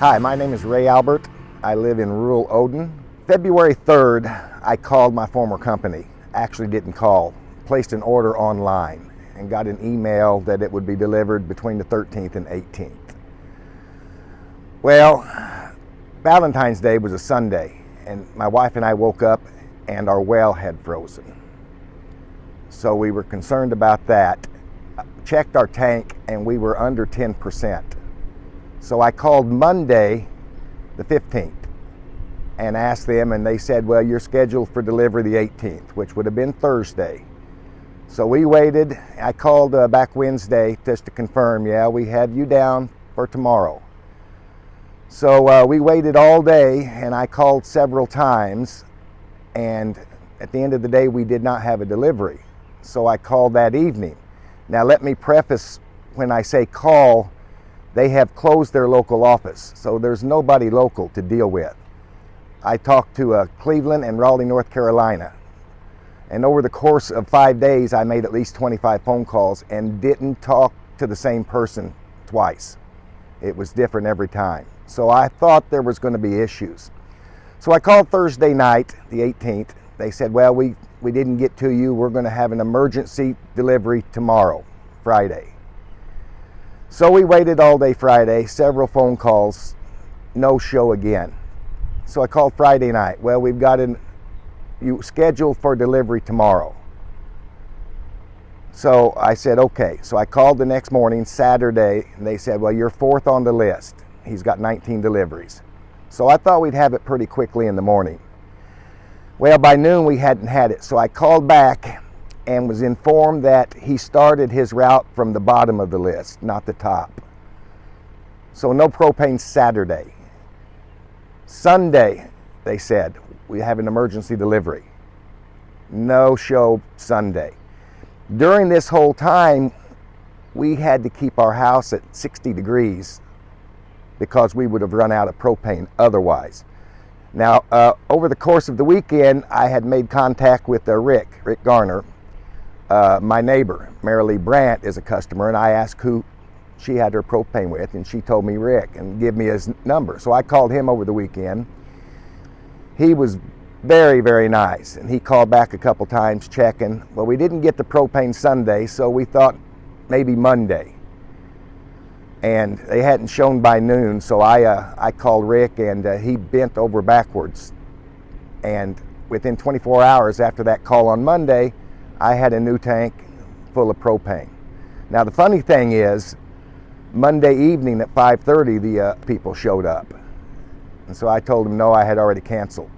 Hi, my name is Ray Albert. I live in rural Odin. February 3rd, I called my former company. Actually didn't call, placed an order online and got an email that it would be delivered between the 13th and 18th. Well, Valentine's Day was a Sunday and my wife and I woke up and our well had frozen. So we were concerned about that. Checked our tank and we were under 10%. So I called Monday, the 15th, and asked them, and they said, well, you're scheduled for delivery the 18th, which would have been Thursday. So we waited. I called back Wednesday just to confirm, yeah, we have you down for tomorrow. So we waited all day, and I called several times, and at the end of the day, we did not have a delivery. So I called that evening. Now let me preface, when I say call, they have closed their local office, so there's nobody local to deal with. I talked to Cleveland and Raleigh, North Carolina, and over the course of 5 days, I made at least 25 phone calls and didn't talk to the same person twice. It was different every time. So I thought there was going to be issues. So I called Thursday night, the 18th. They said, well, we didn't get to you. We're going to have an emergency delivery tomorrow, Friday. So we waited all day Friday, several phone calls, no show again. So I called Friday night. Well, we've got you scheduled for delivery tomorrow. So I said, okay. So I called the next morning, Saturday, and they said, well, you're fourth on the list. He's got 19 deliveries. So I thought we'd have it pretty quickly in the morning. Well, by noon we hadn't had it. So I called back and was informed that he started his route from the bottom of the list, not the top. So no propane Saturday. Sunday, they said, we have an emergency delivery. No show Sunday. During this whole time, we had to keep our house at 60 degrees because we would have run out of propane otherwise. Now, over the course of the weekend, I had made contact with Rick Garner. My neighbor, Marilee Brandt, is a customer, and I asked who she had her propane with, and she told me Rick and gave me his number. So I called him over the weekend. He was very, very nice, and he called back a couple times checking. Well, we didn't get the propane Sunday, so we thought maybe Monday. And they hadn't shown by noon, so I called Rick, and he bent over backwards. And within 24 hours after that call on Monday, I had a new tank full of propane. Now the funny thing is, Monday evening at 5:30, the people showed up. And so I told them no, I had already canceled.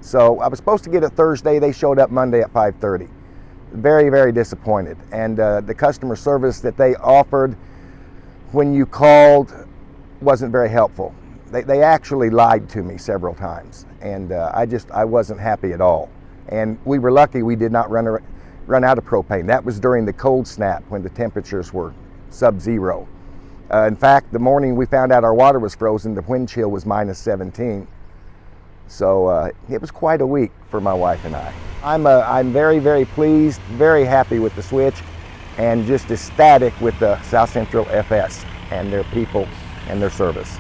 So I was supposed to get it Thursday, they showed up Monday at 5:30. Very, very disappointed. And the customer service that they offered when you called wasn't very helpful. They actually lied to me several times. And I wasn't happy at all. And we were lucky we did not run out of propane. That was during the cold snap when the temperatures were sub-zero. In fact, the morning we found out our water was frozen, the wind chill was minus 17. So it was quite a week for my wife and I. I'm very, very pleased, very happy with the switch, and just ecstatic with the South Central FS and their people and their service.